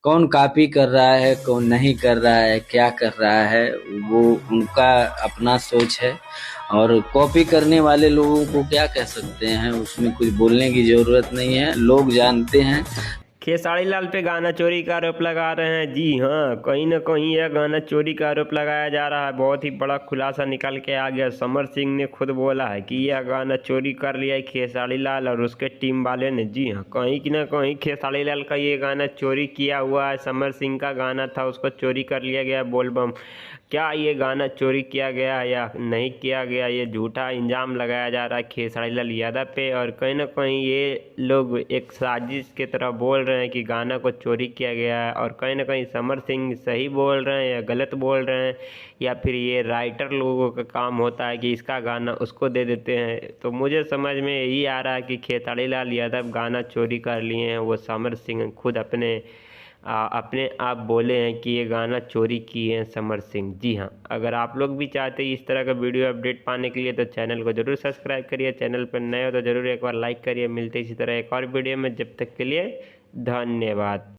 कौन कॉपी कर रहा है कौन नहीं कर रहा है क्या कर रहा है वो उनका अपना सोच है। और कॉपी करने वाले लोगों को क्या कह सकते हैं, उसमें कुछ बोलने की जरूरत नहीं है, लोग जानते हैं। खेसारी लाल पे गाना चोरी का आरोप लगा रहे हैं। जी हाँ, कहीं ना कहीं यह गाना चोरी का आरोप लगाया जा रहा है। बहुत ही बड़ा खुलासा निकल के आ गया। समर सिंह ने खुद बोला है कि यह गाना चोरी कर लिया है खेसारी लाल और उसके टीम वाले ने। जी हाँ, कहीं कि ना कहीं खेसारी लाल का ये गाना चोरी किया हुआ है। समर सिंह का गाना था, उसको चोरी कर लिया गया बोलबम। क्या ये गाना चोरी किया गया या नहीं किया गया, ये झूठा इल्ज़ाम लगाया जा रहा है खेसारी लाल यादव पे। और कहीं ना कहीं ये लोग एक साजिश की तरह बोल रहे हैं कि गाना को चोरी किया गया है। और कहीं ना कहीं समर सिंह सही बोल रहे हैं या गलत बोल रहे हैं, या फिर ये राइटर लोगों का काम होता है कि इसका गाना उसको दे देते हैं। तो मुझे समझ में यही आ रहा है कि खेसारी लाल यादव गाना चोरी कर लिए हैं। वो समर सिंह खुद अपने आप बोले हैं कि ये गाना चोरी किए हैं समर सिंह। जी हाँ, अगर आप लोग भी चाहते हैं इस तरह का वीडियो अपडेट पाने के लिए तो चैनल को जरूर सब्सक्राइब करिए। चैनल पर नए हो तो जरूर एक बार लाइक करिए। मिलते इसी तरह एक और वीडियो में, जब तक के लिए धन्यवाद।